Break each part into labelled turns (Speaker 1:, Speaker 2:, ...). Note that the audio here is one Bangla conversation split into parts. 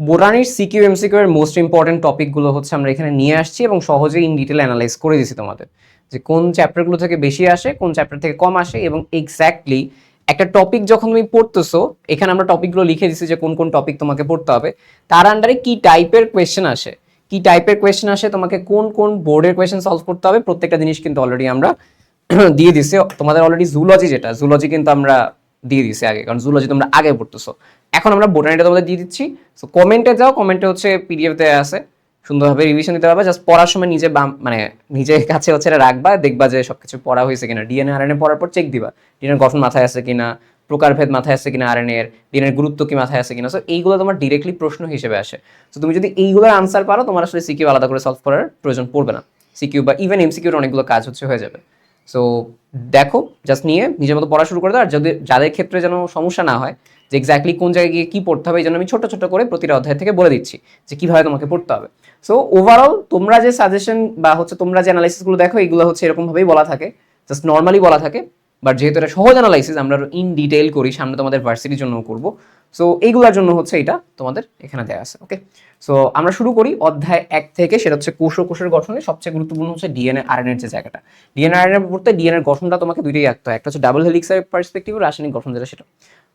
Speaker 1: বোটানির সিকিউ এমসিকিউ এর মোস্ট ইম্পর্টেন্ট টপিকগুলো হচ্ছে আমরা এখানে নিয়ে আসছি এবং সহজেই ইন ডিটেল অ্যানালাইজ করে দিছি তোমাদের, যে কোন চ্যাপ্টারগুলো থেকে বেশি আসে, কোন চ্যাপ্টার থেকে কম আসে, এবং এক্স্যাক্টলি একটা টপিক যখন তুমি পড়তেছো, এখানে আমরা টপিকগুলো লিখে দিছি যে কোন কোন টপিক তোমাকে পড়তে হবে, তার আন্ডারে কি টাইপের কোয়েশ্চেন আসে, কি টাইপের কোয়েশ্চেন আসে, তোমাকে কোন কোন বোর্ডের কোয়েশ্চেন সলভ করতে হবে, প্রত্যেকটা জিনিস কিন্তু অলরেডি আমরা দিয়ে দিছি। তোমাদের অলরেডি জুলজি, যেটা জুলজি কিন্তু আমরা দিয়ে দিছি আগে, কারণ জুলজি তোমরা আগে পড়তেছো। এখন আমরা বোটানিটা তোমাদের দিয়ে দিচ্ছি। সো কমেন্টে যাও, কমেন্টে হচ্ছে পিডিএফ দেওয়া আছে, সুন্দরভাবে রিভিশন দিতে পারবা। জাস্ট পড়ার সময় নিজে মানে নিজের কাছে হচ্ছে এটা রাখবা, দেখবা যে সবকিছু পড়া হয়েছে কিনা। ডিএনএ আরএনএ পড়ার পর চেক দিবা ডিএনএর গঠন মাথায় আছে কিনা, প্রকারভেদ মাথায় আছে কিনা, আরএনএ এর ডিএনএর গুরুত্ব কি মাথায় আছে কিনা। সো এইগুলো তোমার ডিরেক্টলি প্রশ্ন হিসেবে আসে। তো তুমি যদি এইগুলোর আনসার পারো, তোমার আসলে সিকিউ আলাদা করে সলভ করার প্রয়োজন পড়বে না। সিকিউ বা ইভেন এমসিকিউর অনেকগুলো কাজ হচ্ছে হয়ে যাবে। সো দেখো, জাস্ট নিয়ে নিজের মতো পড়া শুরু করে দাও। আর যদি যাদের ক্ষেত্রে যেন সমস্যা না হয় যে এক্স্যাক্টলি কোন জায়গায় গিয়ে কী পড়তে হবে, এই জন্য আমি ছোট ছোট করে প্রতিটা অধ্যায় থেকে বলে দিচ্ছি যে কীভাবে তোমাকে পড়তে হবে। সো ওভারঅল তোমরা যে সাজেশন বা হচ্ছে তোমরা যে অ্যানালাইসিসগুলো দেখো, এগুলো হচ্ছে এরকমভাবেই বলা থাকে, জাস্ট নর্মালি বলা থাকে। বাট যেহেতু এটা সহজ অ্যানালাইসিস, আমরা ইন ডিটেইল করি, সামনে তোমাদের ভার্সিটির জন্য করবো। সো এইগুলোর জন্য হচ্ছে এটা তোমাদের এখানে দেওয়া আছে। ওকে, সো আমরা শুরু করি অধ্যায় 1 থেকে। সেটা হচ্ছে কোষ ও কোষের গঠনে সবচেয়ে গুরুত্বপূর্ণ হচ্ছে ডিএনএ আরএনএ এর যে জায়গাটা। ডিএনএ আরএনএ পড়তে ডিএনএ গঠনটা তোমাকে দুইটাই আঁকতে হয়, একটা হচ্ছে ডাবল হেলিক্সের পার্সপেক্টিভ, রাসায়নিক গঠন যেটা, সেটা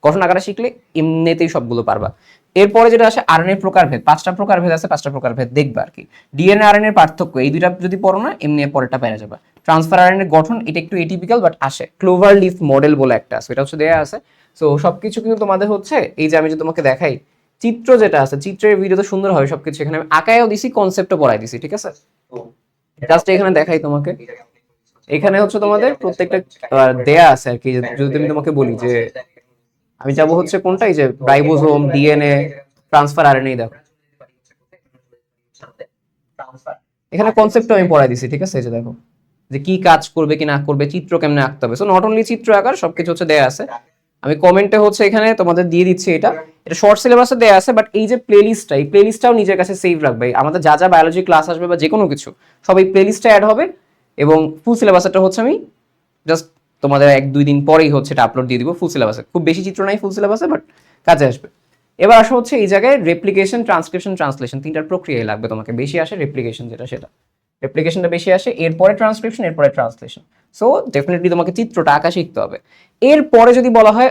Speaker 1: গঠন আঁকাটা শিখলে এমনিতেই সবগুলো পারবা। এরপরে যেটা আসে আরএনএ প্রকারভেদ, 5টা প্রকারভেদ আছে, 5টা প্রকারভেদ দেখবা আর কি। ডিএনএ আরএনএ এর পার্থক্য, এই দুইটা যদি পড়ো না, এমনি পরেরটা পেরে যাবা। ট্রান্সফার আরএনএ গঠন, এটা একটু এটিপিক্যাল বাট আসে। ক্লোভার লিফ মডেল বলে একটা আছে, এটা হচ্ছে দেয়া আছে। সো সবকিছু কিন্তু তোমাদের হচ্ছে, এই যে আমি যে তোমাকে দেখাই চিত্র যেটা আছে, চিত্রের ভিডিওতে সুন্দর হবে সবকিছু। এখানে আমি আঁকায়ও দিছি, কনসেপ্টও পড়াই দিছি, ঠিক আছে। জাস্ট এখানে দেখাই তোমাকে, এখানে হচ্ছে তোমাদের প্রত্যেকটা দেয়া আছে আর কি। যদি আমি তোমাকে বলি যে আমি যাবো হচ্ছে কোনটা, এই যে রাইবোজোম, ডিএনএ, ট্রান্সফার আরএনএ, দেখো এখানে কনসেপ্ট আমি পড়াই দিছি, ঠিক আছে। এই যে দেখো যে কি কাজ করবে কি না করবে, চিত্র কেমনে আঁকতে হবে। সো নট অনলি চিত্র আঁকার, সবকিছু হচ্ছে দেয়া আছে। আমি কমেন্টে হচ্ছে এখানে তোমাদের দিয়ে দিচ্ছি, এটা এটা শর্ট সিলেবাসে দেয়া আছে। বাট এই যে প্লেলিস্টটা, এই প্লেলিস্টটাও নিজের কাছে সেভ রাখবে। আমাদের যা যা বায়োলজি ক্লাস আসবে বা যে কোনো কিছু, সব এই প্লেলিস্টে অ্যাড হবে। এবং ফুল সিলেবাসটা হচ্ছে আমি জাস্ট তোমাদের 1-2 দিন পরেই হচ্ছে এটা আপলোড দিয়ে দিব ফুল সিলেবাসে। খুব বেশি চিত্র নাই ফুল সিলেবাসে, বাট কাজে আসবে। এবার আসা হচ্ছে এই জায়গায় রেপ্লিকেশন, ট্রান্সক্রিপশন, ট্রান্সলেশন, তিনটার প্রক্রিয়াই লাগবে তোমাকে। বেশি আসে রেপ্লিকেশন, যেটা সেটা রেপ্লিকেশনটা বেশি আসে, এরপরে ট্রান্সক্রিপশন, এরপরে ট্রান্সলেশন। সো ডেফিনেটলি তোমাকে চিত্রটা আঁকা শিখতে হবে। এরপরে যদি বলা হয়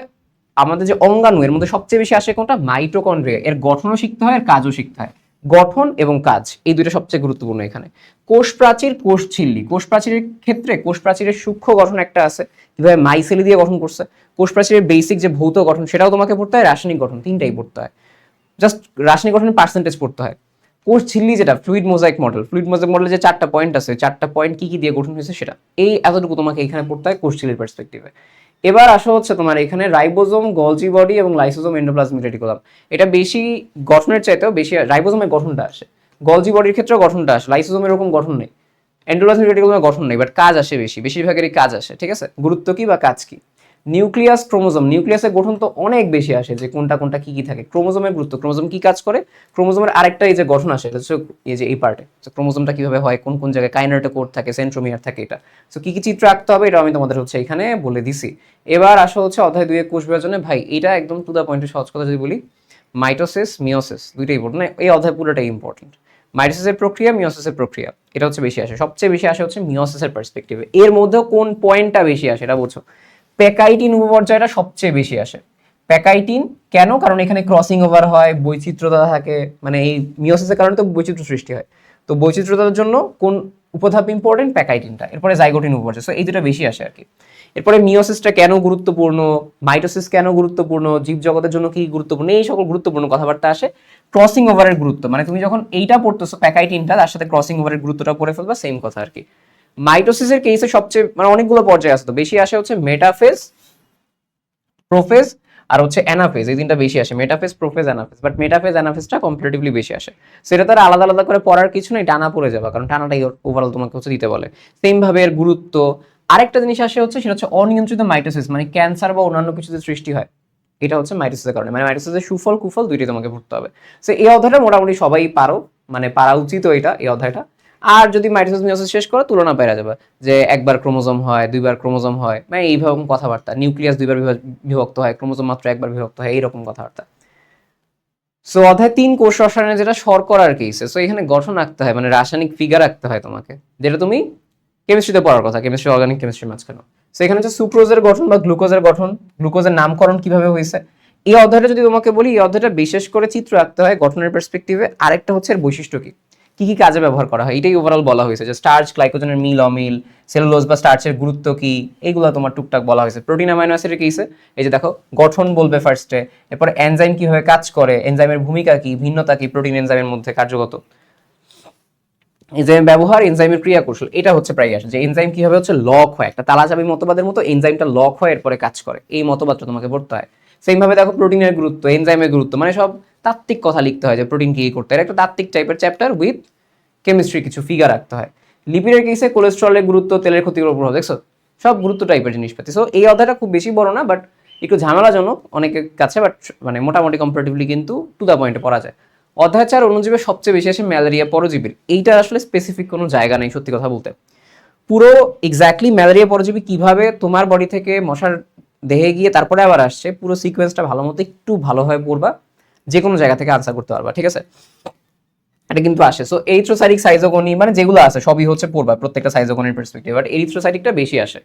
Speaker 1: আমাদের যে অঙ্গাণু, এর মধ্যে সবচেয়ে বেশি আসে কোনটা, মাইটোকন্ড্রিয়া। এর গঠনও শিখতে হয় আর কাজও শিখতে হয়। গঠন এবং কাজ, এই দুটো সবচেয়ে গুরুত্বপূর্ণ এখানে। কোষ প্রাচীর, কোষ ঝিল্লি। কোষ প্রাচীরের ক্ষেত্রে কোষ প্রাচীরের সূক্ষ্ম গঠন একটা আছে, কিভাবে মাইসেলি দিয়ে গঠন করছে। কোষ প্রাচীরের বেসিক যে ভৌত গঠন, সেটাও তোমাকে পড়তে হয়। রাসায়নিক গঠন, তিনটাই পড়তে হয়। জাস্ট রাসায়নিক গঠনের পার্সেন্টেজ পড়তে হয়। কোষ ঝিল্লি যেটা fluid mosaic model, fluid mosaic মডেলে যে 4টা পয়েন্ট আছে, 4টা পয়েন্ট কি কি দিয়ে গঠন হয়েছে, সেটা এই এতটুকু তোমাকে এখানে পড়তে হয় কোষ ঝিল্লির পার্সপেক্টিভে। এবার আসা হচ্ছে তোমার এখানে রাইবোজোম, গলজি বডি এবং লাইসোজোম, এন্ডোপ্লাজমিক রেটিকুলাম। এটা বেশি গঠনের চাইতেও বেশি রাইবোজোমের গঠনটা আসে, গলজি বডির ক্ষেত্রেও গঠনটা আসে, লাইসোজোমের এরকম গঠন নেই, এন্ডোপ্লাজমিক রেটিকুলামের গঠন নেই, বাট কাজ আসে বেশি, বেশিরভাগেরই কাজ আসে, ঠিক আছে। গুরুত্ব কি বা কাজ কি। Nucleus, chromosome. নিউক্লিয়াসের গঠন তো অনেক বেশি আসে, যে কোনটা কোনটা কি কি থাকে। ক্রোমোজোমের গুরুত্ব, ক্রোমোজোম কি কাজ করে। ক্রোমোজোমের আরেকটা এই যে গঠন আসে, এটা হচ্ছে এই যে এই পার্টে, ক্রোমোজোমটা কিভাবে হয়, কোন কোন জায়গায় কাইনেটোকোর থাকে, সেন্ট্রোমিয়ার থাকে, এটা। সো কি কি চিত্র আঁকতে হবে, এটা আমি তোমাদের হচ্ছে এখানে বলে দিছি। এবার আসা হচ্ছে অধ্যায় 2 কোষ বিভাজনে। ভাই এটা একদম টু দা পয়েন্টে সহজ কথা যদি বলি, মাইটোসিস, মিওসিস, দুইটাই ইম্পর্টেন্ট, মানে এই অধ্যায় পুরোটাই ইম্পর্টেন্ট। মাইটোসিসের প্রক্রিয়া, মিওসিসের প্রক্রিয়া, এটা হচ্ছে বেশি আসে। সবচেয়ে বেশি আসে হচ্ছে মিওসিসের পার্সপেক্টিভে। এর মধ্যেও কোন পয়েন্টটা বেশি আসে এটা বুঝছো। প্যাকাইটিন উপপর্যায়টা সবচেয়ে বেশি আসে। প্যাকাইটিন কেন, কারণ এখানে ক্রসিং ওভার হয়, বৈচিত্র্যতা থাকে, মানে এই মিওসিসের কারণে তো বৈচিত্র্য সৃষ্টি হয়। তো বৈচিত্র্যতার জন্য কোন উপধাপ ইম্পর্টেন্ট, প্যাকাইটিনটা। এরপরে জাইগোটিন উপপর্যায়। সো এই দুটো বেশি আসে আর কি। এরপরে মিওসিসটা কেন গুরুত্বপূর্ণ, মাইটোসিস কেন গুরুত্বপূর্ণ, জীবজগতের জন্য কি গুরুত্বপূর্ণ, এই সকল গুরুত্বপূর্ণ কথাবার্তা আসে। ক্রসিং ওভারের গুরুত্ব, মানে তুমি যখন এইটা পড়তেছো প্যাকাইটিনটা, তার সাথে ক্রসিং ওভারের গুরুত্বটা পড়ে ফেলবা, সেম কথা আর কি। মাইটোসিসের কেসে সবচেয়ে মানে অনেকগুলো পর্যায়ে আসে, তো বেশি আসে হচ্ছে মেটাফেজ, প্রোফেজ আর হচ্ছে অ্যানাফেজ, এই তিনটা বেশি আসে। Metaphase, prophase, anaphase. But metaphase, অ্যানাফেজটা কম্পারেটিভলি বেশি আসে। সেটা তার আলাদা আলাদা করে পড়ার কিছু নেই, টানা পড়ে যাবে, কারণ টানাটাই ওভারঅল তোমাকে হচ্ছে দিতে বলে। সেম ভাবে এর গুরুত্ব। আরেকটা জিনিস আসে হচ্ছে, সেটা হচ্ছে অনিয়ন্ত্রিত মাইটোসিস, মানে ক্যান্সার বা অন্যান্য কিছু যে সৃষ্টি হয়, এটা হচ্ছে মাইটোসিসের কারণে। মানে মাইটোসিসের সুফল কুফল দুইটাই তোমাকে পড়তে হবে। সো এই অধ্যায়টা মোটামুটি সবাই পারো, মানে পারা উচিত এটা, এই অধ্যায়টা। আর যদি মাইটোসিস মিওসিস শেষ করো, তুলনা পেরা যাবে, যে একবার ক্রোমোজোম হয়, দুইবার ক্রোমোজোম হয়, মানে এইরকম কথাবার্তা। নিউক্লিয়াস দুইবার বিভক্ত হয়, ক্রোমোজোম মাত্র একবার বিভক্ত হয়, এইরকম কথাবার্তা। সো অধ্যায় 3 কোষ রসায়নে যেটা শর্করার কেসে, সো এখানে গঠন আঁকতে হয়, মানে রাসায়নিক ফিগার আঁকতে হয় তোমাকে, যেটা তুমি কেমিস্ট্রিতে পড়ার কথা, কেমিস্ট্রি অর্গানিক কেমিস্ট্রি মাঝখানে। সো এখানে হচ্ছে সুক্রোজের গঠন বা গ্লুকোজের গঠন, গ্লুকোজের নামকরণ কিভাবে হয়েছে, এই অধ্যায়টা যদি তোমাকে বলি, এই অধ্যায়টা বিশেষ করে চিত্র আঁকতে হয় গঠনের পার্সপেক্টিভে। আরেকটা হচ্ছে এর বৈশিষ্ট্য কি কি কি কাজে ব্যবহার করা হয়, এটাই ওভারঅল বলা হয়েছে, যে স্টার্চ গ্লাইকোজেনের মিল অমিল, সেলুলোজ বা স্টার্চের গুরুত্ব কি, এইগুলো তোমার টুকটাক বলা হয়েছে। প্রোটিন অ্যামাইনো অ্যাসিডের কেসে এই যে দেখো গঠন বলবে ফার্স্টে, এরপর এনজাইম কিভাবে কাজ করে, এনজাইমের ভূমিকা কি, ভিন্নতা কি প্রোটিন এনজাইমের মধ্যে কার্যগত, এনজাইম ব্যবহার, এনজাইমের ক্রিয়া কৌশল, এটা হচ্ছে প্রায় আসে যে এনজাইম কিভাবে হচ্ছে লক হয়, একটা তালাচাবি মতবাদের মতো এনজাইমটা লক হয় এরপরে কাজ করে, এই মতবাদটা তোমাকে পড়তে হয়। সেম ভাবে দেখো প্রোটিনের গুরুত্ব, এনজাইমের গুরুত্ব, মানে সব তাত্ত্বিক কথা লিখতে হয় যে প্রোটিন কি করতে হয়, একটা তাত্ত্বিক টাইপের চ্যাপ্টার উইথ কেমিস্ট্রি কিছু ফিগার রাখতে হয়। লিপিডের কেসে কোলেস্ট্রলের গুরুত্ব, তেলের ক্ষতিকর প্রভাব, দেখছো সব গুরুত্ব টাইপের জিনিসপাতি। সো এই অধ্যায়টা খুব বেশি বড় না, বাট একটু ঝামেলাজনক অনেকের কাছে, বাট মানে মোটামুটি কম্পারেটিভলি কিন্তু টু দ্য পয়েন্টে পড়া যায়। অধ্যায় 4 অণুজীবের সবচেয়ে বেশি আসে ম্যালেরিয়া পরজীবীর, এইটার আসলে স্পেসিফিক কোনো জায়গা নেই সত্যি কথা বলতে। পুরো এক্স্যাক্টলি ম্যালেরিয়া পরজীবী কিভাবে তোমার বডি থেকে মশার দেহে গিয়ে তারপরে আবার আসছে, পুরো সিকোয়েন্সটা ভালো মতো একটু ভালোভাবে পড়বা, যে কোনো জায়গা থেকে আনসার করতে পারবা, ঠিক আছে? এটা কিন্তু আসে। সো এইথ্রোসাইটিক সাইজোগনি মানে যেগুলো আছে সবই হচ্ছে পড়বা প্রত্যেকটা সাইজোগনির পার্সপেক্টিভ, বাট এরিথ্রোসাইটিকটা বেশি আসে।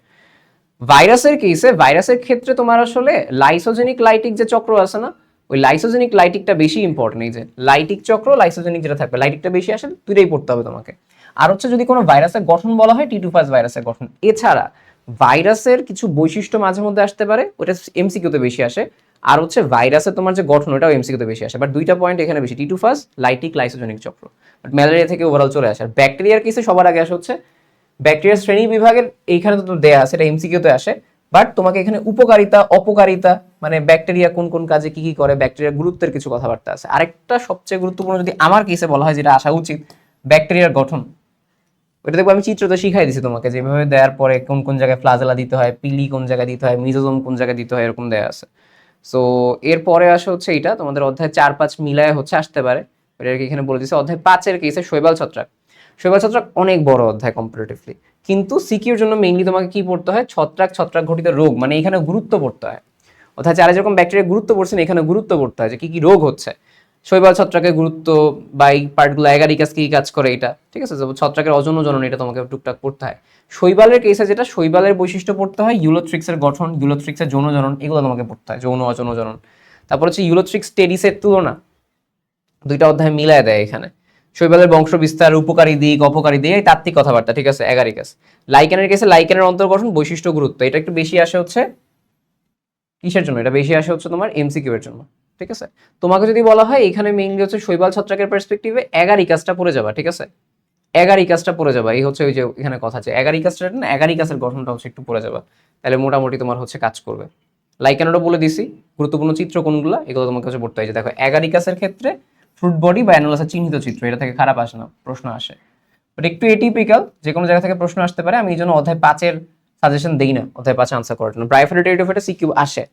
Speaker 1: ভাইরাসের কেসে, ভাইরাসের ক্ষেত্রে তোমার আসলে লাইসোজেনিক লাইটিক যে চক্র আছে না, ওই লাইসোজেনিক লাইটিকটা বেশি ইম্পর্টেন্ট। এই যে লাইটিক চক্র, লাইসোজেনিক যেটা থাকবে, লাইটিকটা বেশি আসে, দুইটাই পড়তে হবে তোমাকে। আর হচ্ছে যদি কোনো ভাইরাসের গঠন বলা হয়, টি টু ফাস ভাইরাসের গঠন। এছাড়া ভাইরাসের কিছু বৈশিষ্ট্য মাঝে মধ্যে আসতে পারে, ওটা এমসিকিউতে বেশি আসে। আর হচ্ছে ভাইরাসের তোমার যে গঠন, ওটাও এমসিকিউতে বেশি আসে, বাট দুইটা পয়েন্ট এখানে বেশি, টি টু ফাস, লাইটিক, লাইসোজেনিক চক্র। বাট ম্যালেরিয়া থেকে ওভারঅল চলে আসে। আর ব্যাকটেরিয়ার কেসে সবার আগে আসে হচ্ছে ব্যাকটেরিয়ার শ্রেণী বিভাগের, এইখানে তো দেয়া আছে, এটা এমসিকিউতে আসে, বাট তোমাকে এখানে উপকারিতা অপকারিতা, মানে ব্যাকটেরিয়া কোন কোন কাজে কি কি করে, ব্যাকটেরিয়ার গুরুত্বের কিছু কথাবার্তা আছে। আরেকটা সবচেয়ে গুরুত্বপূর্ণ যদি আমার কেসে বলা হয়, যেটা আসা উচিত, ব্যাকটেরিয়ার গঠন, ওটা দেখবো আমি চিত্রতে শিখাই দিছি তোমাকে, যেভাবে দেওয়ার পরে কোন কোন জায়গায় ফ্লাজেলা দিতে হয়, পিলি কোন জায়গায় দিতে হয়, মিজোজোম কোন জায়গায় দিতে হয়, এরকম দেওয়া আছে। সো এরপরে আসে হচ্ছে এটা তোমাদের অধ্যায় 4-5 মিলায় হচ্ছে আসতে পারে, ওটা এখানে বলে দিচ্ছে। অধ্যায় 5-এর কেসে শৈবাল ছত্রাক, শৈবাল ছত্রাক অনেক বড় অধ্যায় কম্পারেটিভলি, কিন্তু সিকিউর জন্য মেইনলি তোমাকে কি পড়তে হয়, ছত্রাক, ছত্রাক ঘটিত রোগ, মানে এখানে গুরুত্ব পড়তে হয়। অর্থাৎ 4 যেরকম ব্যাকটেরিয়া গুরুত্ব পড়ছে না, এখানে গুরুত্ব পড়তে হয় যে কি কি রোগ হচ্ছে, শৈবাল ছত্রাকের গুরুত্ব বা এই পার্টগুলো, এগারিকাস কি কাজ করে, এটা ঠিক আছে। ছত্রাকের অযৌন জনন, এটা তোমাকে টুকটাক পড়তে হয়। শৈবালের কেসে যেটা, শৈবালের বৈশিষ্ট্য পড়তে হয়, ইউলোথ্রিক্সের গঠন, ইউলোথ্রিক্সের যৌন জনন, এগুলো তোমাকে পড়তে হয়, যৌন অযৌন জনন। তারপর হচ্ছে ইউলোথ্রিক্স টেডিসের তুলনা, দুইটা অধ্যায় মিলায় দেয় এখানে। শৈবালের বংশ বিস্তার, উপকারী দিক, অপকারী দিক, এই তাত্ত্বিক কথাবার্তা, ঠিক আছে। এগারিকাস। লাইকেনের কেসে লাইকেনের অন্তর্গঠন, বৈশিষ্ট্য, গুরুত্ব, এটা একটু বেশি আসে হচ্ছে কিসের জন্য, এটা বেশি আসে হচ্ছে তোমার এমসিকিউ এর জন্য, ঠিক আছে। তোমাকে যদি বলা হয় এখানে মেইনলি হচ্ছে শৈবাল ছত্রাকের পার্সপেক্টিভে এগারিকাসটা পড়ে যাবা, ঠিক আছে। এগারিকাসটা পড়ে যাবা, এই হচ্ছে ওই যে এখানে কথা আছে এগারিকাসটা না, এগারিকাসের গঠনটা হচ্ছে একটু পড়ে যাবা, তাহলে মোটামুটি তোমার হচ্ছে কাজ করবে। লাইকেনেরও বলে দিছি, গুরুত্বপূর্ণ চিত্র কোনগুলো, এগুলো তোমাকে হচ্ছে পড়তে হয়। যে দেখো এগারিকাসের ক্ষেত্রে ফ্রুট বডি বা অ্যানুলাসের চিহ্নিত চিত্র, এটা থেকে খারাপ আসে না, প্রশ্ন আসে, বাট একটু এটিপিক্যাল, যে কোনো জায়গা থেকে প্রশ্ন আসতে পারে। আমি এই জন্য অধ্যায় 5-এর সাজেশন দিই না, অধ্যায় 5 আনসার করার জন্য। ব্রায়োফাইটা টেরিডোফাইটা সিকিউ আসে,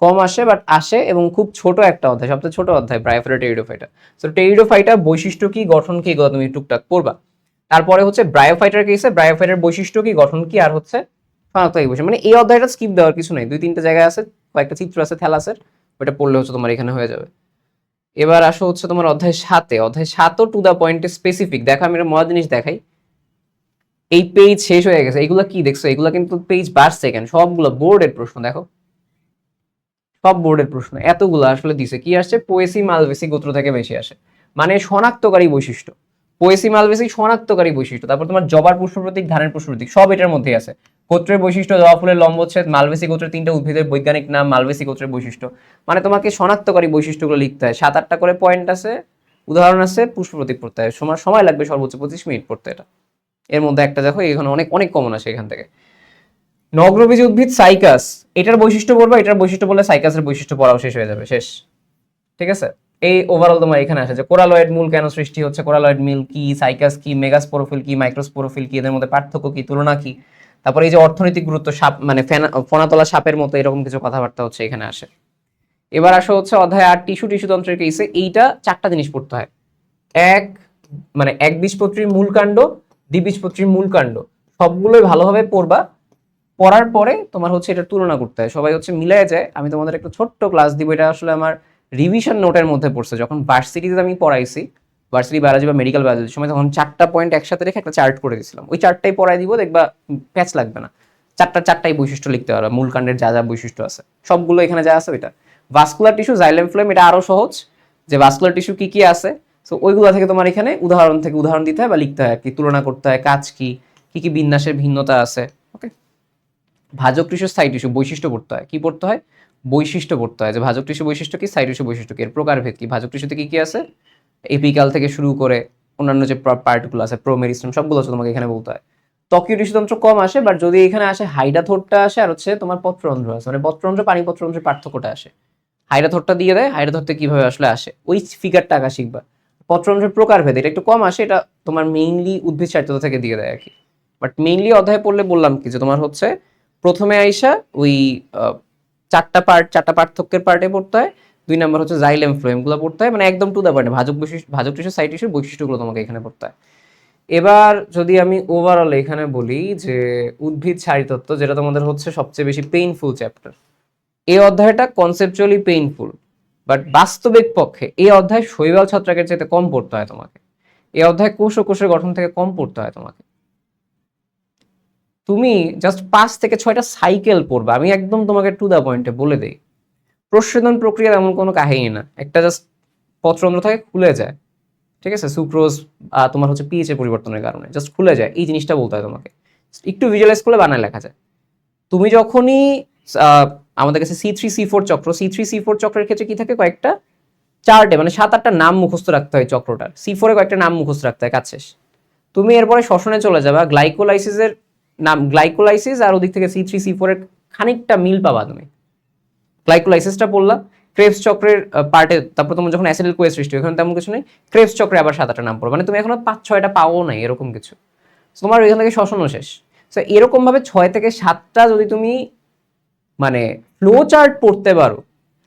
Speaker 1: কম আসে, বাট আসে, এবং খুব ছোট একটা অধ্যায়, সবচেয়ে ছোট অধ্যায় ব্রায়োফাইটা টেরিডোফাইটা। সো টেরিডোফাইটা বৈশিষ্ট্য কি, গঠন কি, এগুলো তুমি টুকটাক পড়বা। তারপরে হচ্ছে ব্রায়োফাইটার কেসে ব্রায়োফাইটার বৈশিষ্ট্য কি, গঠন কি, আর হচ্ছে শনাক্তকারী বৈশিষ্ট্য, মানে এই অধ্যায়টা স্কিপ দেওয়ার কিছু নেই, 2-3টা জায়গায় আছে, কয়েকটা চিত্র আছে থ্যালাসের, ওটা পড়লে হচ্ছে তোমার এখানে হয়ে যাবে। এবার আসো হচ্ছে তোমার অধ্যায় 7-এ, অধ্যায় 7ও টু দা পয়েন্টে স্পেসিফিক। দেখো আমি একটা মজার জিনিস দেখাই, এই পেজ শেষ হয়ে গেছে, এগুলো কি দেখছো, এগুলো কিন্তু পেজ বাড়ছে কেন, সবগুলো বোর্ডের প্রশ্ন, দেখো সব বোর্ডের প্রশ্ন, এতগুলো আসলে দিছে কি আসছে, পোয়েসি মালভেসি গোত্র থেকে বেশি আসে, মানে শনাক্তকারী বৈশিষ্ট্য, পোয়েসি মালভেসি শনাক্তকারী বৈশিষ্ট্য। তারপর তোমার জবার পুষ্প প্রতীক, ধানের পুষ্প প্রতীক, সব এটার মধ্যে আছে। গোত্রের বৈশিষ্ট্য, জবা ফুলের লম্বচ্ছেদ, মালভেসি গোত্রের 3টা উদ্ভিদের বৈজ্ঞানিক নাম, মালভেসি গোত্রের বৈশিষ্ট্য, মানে তোমাকে শনাক্তকারী বৈশিষ্ট্যগুলো লিখতে হয়, 7-8টা করে পয়েন্ট আছে, উদাহরণ আছে, পুষ্প প্রতীক পড়তে হয়, সময় সময় লাগবে সর্বোচ্চ 25 মিনিট পড়তে এটা। এর মধ্যে একটা দেখো, এখানে অনেক অনেক কমন আসে এখান থেকে। নগ্রবীজ উদ্ভিদ সাইকাস, এটার বৈশিষ্ট্য পড়বা, এটার বৈশিষ্ট্য বললে সাইকাসের বৈশিষ্ট্য পড়াও শেষ হয়ে যাবে, শেষ, ঠিক আছে। এই ওভারঅল তোমার এখানে আসে যে কোরালয়েড মূল কেন সৃষ্টি হচ্ছে, কোরালয়েড মিল কি, সাইকাস কি, মেগাস্পোরোফিল কি, মাইক্রোস্পোরোফিল কি, এদের মধ্যে পার্থক্য কি, তুলনা কি। তারপর এই যে অর্থনৈতিক গুরুত্ব, সাপ মানে ফনাতলা সাপের মতো এরকম কিছু কথাবার্তা হচ্ছে এখানে আসে। এবার আসা হচ্ছে অধ্যায় 8 টিস্যু, টিস্যু তন্ত্রের কেসে, এইটা 4টা জিনিস পড়তে হয়। এক মানে একবীজপত্রীর মূল কাণ্ড, দ্বিবীজপত্রীর মূল কাণ্ড, সবগুলোই ভালোভাবে পড়বা। পড়ার পরে তোমার হচ্ছে এটা তুলনা করতে হয়, সবাই হচ্ছে মিলাই যায়। আমি তোমাদের একটা ছোট্ট ক্লাস দিব, এটা আসলে আমার রিভিশন নোটের মধ্যে পড়ছে, যখন ভার্সিটিতে আমি পড়াইছি ভার্সিটি বায়োলজি বা মেডিকেল বায়োলজির সময়, তখন 4টা পয়েন্ট একসাথে রেখে একটা চার্ট করে দিয়েছিলাম, ওই চার্টটাই পড়াই দিব, দেখবা প্যাচ লাগবে না। চারটাই বৈশিষ্ট্য লিখতে পারবে, মূল কাণ্ডের যা যা বৈশিষ্ট্য আছে সবগুলো এখানে যা আছে ওইটা। ভাস্কুলার টিস্যু, জাইলেম ফ্লোয়েম, এটা আরো সহজ, যে ভাস্কুলার টিস্যু কি কি আছে, সো ওইগুলো থেকে তোমার এখানে উদাহরণ দিতে হয় বা লিখতে হয়, কি তুলনা করতে হয়, কাজ কি কি বিন্যাসের ভিন্নতা আছে। ওকে, ভাজক টিস্যু, স্থায়ী টিস্যু, বৈশিষ্ট্য পড়তে হয়, কি পড়তে হয়, বৈশিষ্ট্য পড়তে হয়, যে ভাজক টিস্যু বৈশিষ্ট্য কি, স্থায়ী টিস্যু বৈশিষ্ট্য কি, এর প্রকারভেদ কি, ভাজক টিস্যুতে কি কি আছে, এপিকাল থেকে শুরু করে অন্যান্য যে পার্টগুলো আছে, প্রোমেরিস্টেম, সবগুলো আছে তোমাকে এখানে বলতে হয়। ত্বকীয় টিস্যুতন্ত্র কম আসে, বাট যদি এখানে আসে হাইডাথোরটা আসে, আর হচ্ছে তোমার পত্ররন্ধ্র আছে, মানে পত্ররন্ধ্র পানি পত্ররন্ধ্রের পার্থক্যটা আসে। হাইডাথোরটা দিয়ে দেয়, হাইডাথোরতে কিভাবে আসলে আসে ওই ফিগারটা আঁকা শিখবা। পত্ররন্ধ্রের প্রকারভেদ এটা একটু কম আসে, এটা তোমার মেইনলি উদ্ভিদ সাহিত্যতা থেকে দিয়ে দেয় আর কি। বাট মেইনলি অধ্যায় পড়লে বললাম কি, যে তোমার হচ্ছে প্রথমে আইসা ওই চারটা পার্থক্যের পার্টে পড়তে হয়, 2 নম্বর হচ্ছে জাইলেম ফ্লোয়েম গুলো পড়তে হয়, মানে একদম টু দা পয়েন্ট, ভাজক টিস্যু, সাইড টিস্যুর বৈশিষ্ট্যগুলো তোমাকে এখানে পড়তে হয়। এবার যদি আমি ওভারঅল এখানে বলি যে উদ্ভিদ শারীরতত্ত্ব, যেটা তোমাদের হচ্ছে সবচেয়ে বেশি পেইনফুল চ্যাপ্টার, এই অধ্যায়টা কনসেপচুয়ালি পেইনফুল, বাট বাস্তবিক পক্ষে এই অধ্যায় শৈবাল ছত্রাকের চাইতে কম পড়তে হয় তোমাকে। এই অধ্যায় কোষ ও কোষের গঠন থেকে কম পড়তে হয় তোমাকে। তুমি জাস্ট 5 থেকে 6টা সাইকেল পড়বা, আমি একদম তোমাকে টু দা পয়েন্টে বলে দেই। প্রস্বেদন প্রক্রিয়ার এমন কোনো কাহিনী না, একটা জাস্ট পত্ররন্ধ্র থেকে খুলে যায়, ঠিক আছে, সুক্রোজ তোমার হচ্ছে পিএইচ এর পরিবর্তনের কারণে জাস্ট খুলে যায়, এই জিনিসটা বলতে হয় তোমাকে, একটু ভিজুয়ালাইজ করলে বানায় লেখা যায়। তুমি যখনই আহ, আমাদের কাছে C3C4 চক্র, C3C4 চক্রের ক্ষেত্রে কি থাকে, কয়েকটা চার্টে মানে 7-8টা নাম মুখস্থ রাখতে হয় চক্রটার, C4 এ কয়েকটা নাম মুখস্থ রাখতে হয়, কাজ শেষ। তুমি এরপরে শ্বসনে চলে যাবা, গ্লাইকোলাইসিসের নাম, গ্লাইকোলাইসিস আর ওদিক থেকে C3C4 এর খানিকটা মিল পাবা তুমি। গ্লাইকোলাইসিসটা পড়লা ক্রেবস চক্রের পার্টে, তারপর তোমার যখন অ্যাসিডেল কোয়ে সৃষ্টি, ওখানে তেমন কিছু নেই, ক্রেবস চক্রে আবার 7-8টা নাম পড়বে, মানে তুমি এখনো 5-6টা পাও নাই এরকম কিছু। তোমার এখান থেকে শ্বসনও শেষ। তো এরকম ভাবে 6 থেকে 7টা যদি তুমি মানে ফ্লো চার্ট পড়তে পারো,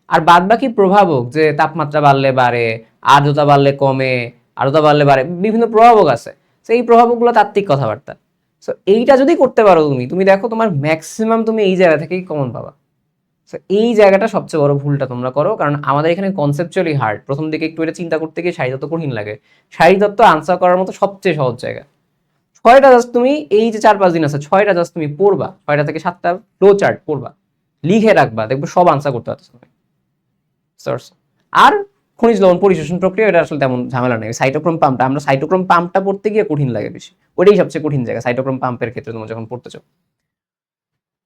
Speaker 1: আর বাদ বাকি প্রভাবক, যে তাপমাত্রা বাড়লে বাড়ে, আর্দ্রতা বাড়লে কমে, আর্দ্রতা বাড়লে বাড়ে, বিভিন্ন প্রভাবক আছে, তো এই প্রভাবকগুলো তাত্ত্বিক কথাবার্তা। সো এইটা যদি করতে পারো তুমি, তুমি দেখো তোমার ম্যাক্সিমাম তুমি এই জায়গা থেকেই কমন পাবা। সো এই জায়গাটা সবচেয়ে বড় ভুলটা তোমরা করো, কারণ আমাদের এখানে কনসেপচুয়ালি হার্ড, প্রথম দিকে একটু এটা চিন্তা করতে গিয়ে শারীরতত্ত্ব কঠিন লাগে। শারীরতত্ত্ব আনসার করার মতো সবচেয়ে সহজ জায়গা। 6টা জাস্ট তুমি এই যে 4-5 দিন আছে, 6টা জাস্ট তুমি পড়বা, 6টা থেকে 7টা ফ্লো চার্ট পড়বা, লিখে রাখবা, দেখবো সব আনসার করতে পারছো তুমি। আর খনিজ লবণ পরিশোষণ প্রক্রিয়া, এটা আসলে তেমন ঝামেলা নেই। সাইটোক্রোম পাম্পটা, আমরা সাইটোক্রোম পাম্পটা পড়তে গিয়ে কঠিন লাগে বেশি, ওটাই সবচেয়ে কঠিন জায়গা সাইটোক্রোম পাম্পের ক্ষেত্রে তোমরা যখন পড়তে চাও।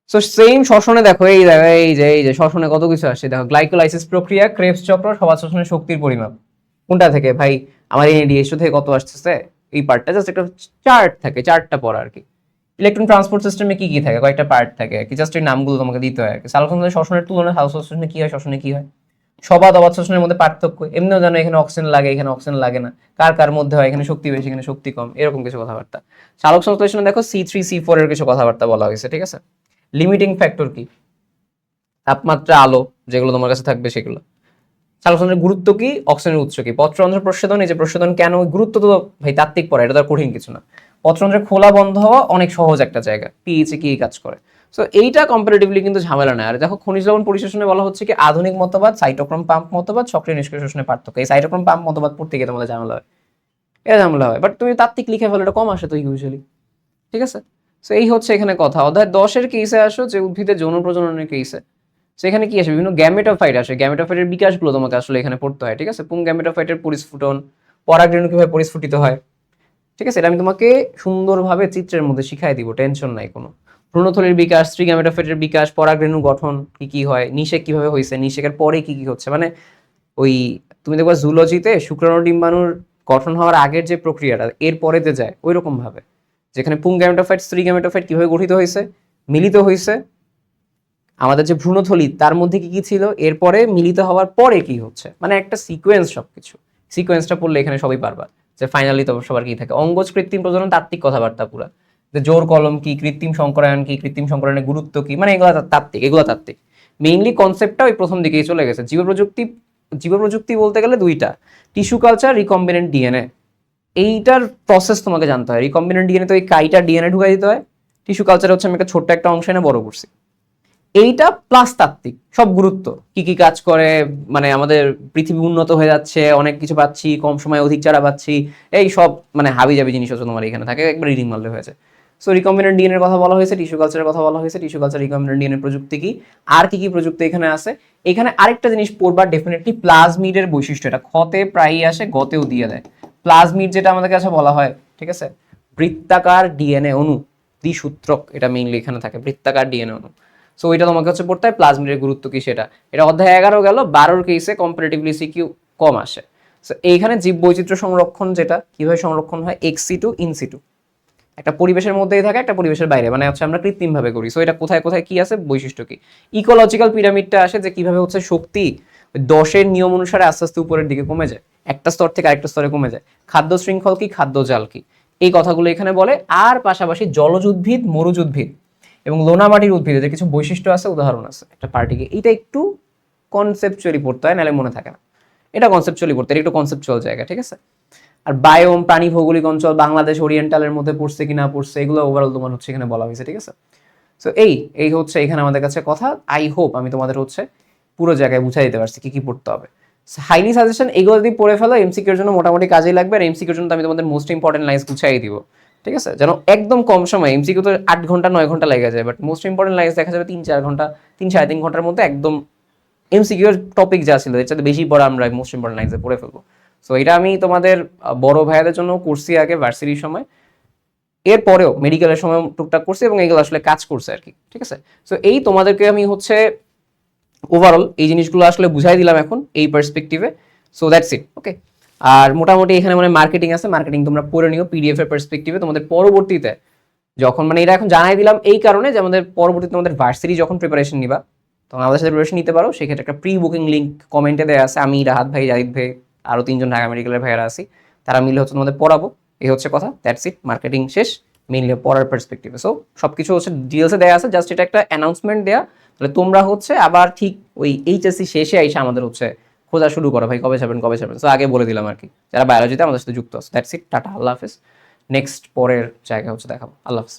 Speaker 1: সো সেম শ্বসনে দেখো, এই জায়গায় এই যে শ্বসনে কত কিছু আসে দেখো, গ্লাইকোলাইসিস প্রক্রিয়া, ক্রেবস চক্র, সমাজ শ্বসনের শক্তির পরিমাপ, কোনটা থেকে ভাই, আমার এনএডিএইচও থেকে কত আসতেছে, এই পার্টটা জাস্ট একটা চার্ট থাকে, চার্টটা পড়া আর কি। ইলেকট্রন ট্রান্সপোর্ট সিস্টেমে কি কি থাকে, কয়েকটা পার্ট থাকে কি, জাস্ট এই নামগুলো তোমাকে দিতে হয় আর কি। সালোকসংশ্লেষণের শ্বসনের তুলনায় সালোকসংশ্লেষণে কি হয়, শ্বসনে কি হয়, সবাদ অবাধ শ্বসনের মধ্যে পার্থক্য, এমনিও জানো এখানে অক্সিজেন লাগে, এখানে অক্সিজেন লাগে না, কার কার মধ্যে হয়, এখানে শক্তি বেশি, এখানে শক্তি কম, এরকম কিছু কথাবার্তা। সালোক সংশ্লেষণে দেখো C3C4 এর কিছু কথাবার্তা বলা হয়েছে, ঠিক আছে। লিমিটিং ফ্যাক্টর কি, তাপমাত্রা, আলো, যেগুলো তোমার কাছে থাকবে সেগুলো। সালোকসংশ্লেষণের গুরুত্ব কি, অক্সিজেনের উৎস কি, পত্ররন্ধ্র প্রস্বেদন, এই যে প্রস্বেদন কেন, গুরুত্ব তো ভাই তাত্ত্বিক পড়া, এটা তো আর কঠিন কিছু না। পত্ররন্ধ্রের খোলা বন্ধ হওয়া অনেক সহজ একটা জায়গা, পিএইচে কি কাজ করে। সো এইটা কম্পারেটিভলি কিন্তু ঝামেলা নেই। আর দেখো খনিজ লবণ পরিশোষণে বলা হচ্ছে কি আধুনিক মতবাদ, সাইটোক্রোম পাম্প মতবাদ, সক্রিয় নিষ্ক্রিয় শোষণের পার্থক্য। এই সাইটোক্রোম পাম্প মতবাদ পড়তে গিয়ে তোমাদের ঝামেলা হয়, এটা ঝামেলা হয়, বাট তুমি তাত্ত্বিক লিখে ফেলো, এটা কম আসে তো ইউজুয়ালি, ঠিক আছে। সো এই হচ্ছে এখানে কথা। অধ্যায় 10-এর কেসে আসো, যে উদ্ভিদের যৌন প্রজননের কেসে, সেখানে কি আসে, বিভিন্ন গ্যামেটোফাইট আসে, গ্যামেটোফাইটের বিকাশগুলো তোমাকে আসলে এখানে পড়তে হয়, ঠিক আছে। পুং গ্যামেটোফাইটের পরিস্ফুটন, পরাগরেণু কিভাবে পরিস্ফুটিত হয়, ঠিক আছে, এটা আমি তোমাকে সুন্দরভাবে চিত্রের মধ্যে শিখাই দিব, টেনশন নাই কোনো। ভ্রূণথলির বিকাশ, স্ত্রী গ্যামেটোফাইটের বিকাশ, পরাগরেণু গঠন কি কি হয়, নিষেক কিভাবে হয়েছে, নিষেকের পরে কি কি হচ্ছে, মানে ওই তুমি দেখবা জুলজিতে শুক্রাণু ডিম্বাণুর গঠন হওয়ার আগের যে প্রক্রিয়াটা এর পরেতে যায়, ওই রকম ভাবে যেখানে পুং গ্যামেটোফাইট, স্ত্রী গ্যামেটোফাইট কিভাবে গঠিত হয়েছে, মিলিত হয়েছে, আমাদের যে ভ্রূণথলি তার মধ্যে কি কি ছিল, এরপরে মিলিত হওয়ার পরে কি হচ্ছে, মানে একটা সিকোয়েন্স, সবকিছু সিকোয়েন্সটা পড়লে এখানে সবই পারবা। যে ফাইনালি তো সবার কি থাকে, অঙ্গজ কৃত্রিম প্রজনন তাত্ত্বিক কথাবার্তা পুরা, যে জোর কলম কি, কৃত্রিম সংকরায়ন কি, কৃত্রিম সংকরায়নের গুরুত্ব কি, মানে এগুলো তাত্ত্বিক, এগুলো তাত্ত্বিক। মেইনলি কনসেপ্টটা ওই প্রথম দিকেই চলে গেছে। জীবপ্রযুক্তি বলতে গেলে দুইটা, টিস্যু কালচার, রিকম্বিনেন্ট ডিএনএ, এইটার প্রসেস তোমাকে জানতে হয়। রিকম্বিনেন্ট ডিএনএ তো ওই কাইটা ডিএনএ ঢুকাই দিতে হয়, টিস্যু কালচার হচ্ছে আমি একটা ছোট্ট একটা অংশ এনে বড় করছি। এইটা প্লাস তাত্ত্বিক সব গুরুত্ব, কি কি কাজ করে, মানে আমাদের পৃথিবী উন্নত হয়ে যাচ্ছে, অনেক কিছু পাচ্ছি, কম সময়ে অধিক চারা পাচ্ছি, এই সব মানে হাবি জাবি জিনিস হচ্ছে তোমার এখানে থাকে, একবার রিডিং মারলে হয়েছে। সো রিকম্বিনেন্ট ডিএনএ এর কথা বলা হয়েছে, টিস্যু কালচারের কথা বলা হয়েছে, টিস্যু কালচার রিকম্বিনেন্ট ডিএনএ প্রযুক্তি কি, আর কি কি প্রযুক্তি এখানে আছে। এখানে আরেকটা জিনিস পড়বা ডেফিনেটলি, প্লাজমিডের বৈশিষ্ট্য, এটা খতে প্রায়ই আসে, গতেও দিয়ে দেয়। প্লাজমিড যেটা আমাদের কাছে বলা হয়, ঠিক আছে, বৃত্তাকার ডিএনএ অণু, দ্বিসূত্রক, এটা মেইনলি এখানে থাকে, বৃত্তাকার ডিএনএ অণু। সো এটা তোমাকে হচ্ছে পড়তে হয়, প্লাজমিডের গুরুত্ব কি সেটা। এটা অধ্যায় 11 গেল, 12 কেসে কম্পারেটিভলি সিকিউ কম আসে। সো এইখানে জীব বৈচিত্র্য সংরক্ষণ, যেটা কিভাবে সংরক্ষণ হয়, এক্সিটু ইনসিটু, একটা পরিবেশের মধ্যেই থাকে, একটা পরিবেশের বাইরে, মানে হচ্ছে আমরা কৃত্রিম ভাবে করি। সো এটা কোথায় কোথায় কি আছে, বৈশিষ্ট্য কি। ইকোলজিক্যাল পিরামিডটা আসে, যে কিভাবে হচ্ছে শক্তি 10-এর নিয়ম অনুসারে আস্তে আস্তে উপরের দিকে কমে যায়, একটা স্তর থেকে আরেকটা স্তরে কমে যায়। খাদ্য শৃঙ্খল কি, খাদ্য জাল কি, এই কথাগুলো এখানে বলে। আর পাশাপাশি জলজ উদ্ভিদ, মরুজ উদ্ভিদ এবং লোনা মাটির উদ্ভিদের কিছু বৈশিষ্ট্য আছে, উদাহরণ আছে একটা পার্টিকে, এটা একটু কনসেপচুয়ালি পড়তে হয়, নাহলে মনে থাকে না। এটা কনসেপচুয়ালি পড়তে, এটা একটু কনসেপচুয়াল জায়গা, ঠিক আছে। আর বায়োম, প্রাণী ভৌগোলিক অঞ্চল, বাংলাদেশ ওরিয়েন্টালের মধ্যে পড়ছে কি না পড়ছে, এগুলো ওভারঅল তোমার হচ্ছে এখানে বলা হয়েছে, ঠিক আছে। সো এই এই হচ্ছে এখানে আমাদের কাছে কথা। আই হোপ আমি তোমাদের হচ্ছে পুরো জায়গায় বুঝাই দিতে পারছি কি কি পড়তে হবে। হাইলি সাজেশন, এগুলো যদি পড়ে ফেলো এমসিকিউর জন্য মোটামুটি কাজেই লাগবে। আর এমসিকিউর জন্য আমি তোমাদের মোস্ট ইম্পর্টেন্ট লাইন্স গুছাই দিব, ঠিক আছে, যেন একদম কম সময়, এমসিকিউ তো 8 ঘন্টা 9 ঘন্টা লেগে যায়, বাট মোস্ট ইম্পর্টেন্ট লাইন্স দেখা যাবে 3-4 ঘন্টা, 3-3.5 ঘন্টার মধ্যে একদম এমসিকিউর টপিক যা ছিল এর সাথে বেশি পড়া আমরা মোস্ট ইম্পর্টেন্ট লাইন্সে পড়ে ফেলবো। সো এটা আমি তোমাদের বড় ভাইয়াদের জন্য করছি আগে ভার্সিটির সময়, এরপরেও মেডিকেলের সময় টুকটাক করছি, এবং এগুলো আসলে কাজ করছে আর কি, ঠিক আছে। সো এই তোমাদেরকে আমি হচ্ছে ওভারঅল এই জিনিসগুলো আসলে বুঝাই দিলাম এখন এই পার্সপেক্টিভে। সো দ্যাটস ইট, ওকে। আর মোটামুটি এখানে মানে মার্কেটিং আছে, মার্কেটিং তোমরা পড়ে নিও পিডিএফ এর পার্সপেক্টিভে। তোমাদের পরবর্তীতে যখন মানে এটা এখন জানাই দিলাম এই কারণে যে আমাদের পরবর্তীতে তোমাদের ভার্সিটি যখন প্রিপারেশন নিবা, তখন আমাদের সাথে প্রিপারেশন নিতে পারো। সেক্ষেত্রে একটা প্রি বুকিং লিঙ্ক কমেন্টে দেওয়া আছে, আমি, রাহাত ভাই, জাহিদ ভাই, আরও 3জন ঢাকা মেডিকেলের ভাইয়ারা আছি, তারা মিলে হচ্ছে তোমাদের পড়াবো। এই হচ্ছে কথা, দ্যাটস ইট, মার্কেটিং শেষ, মেইনলি পড়ার পার্সপেক্টিভে। সো সব কিছু হচ্ছে ডিটেলসে দেওয়া আছে, জাস্ট এটা একটা অ্যানাউন্সমেন্ট দেওয়া। তাহলে তোমরা হচ্ছে আবার ঠিক ওই এইচএসসি শেষে এসে আমাদের হচ্ছে খোঁজা শুরু করো, ভাই কবে যাবেন কবে যাবেন। সো আগে বলে দিলাম আর কি, যারা বায়োলজিতে আমাদের সাথে যুক্ত আছে। দ্যাটস ইট, টাটা, আল্লাহ হাফেজ। নেক্সট পরের জায়গা হচ্ছে দেখাবো, আল্লাহ হাফেজ।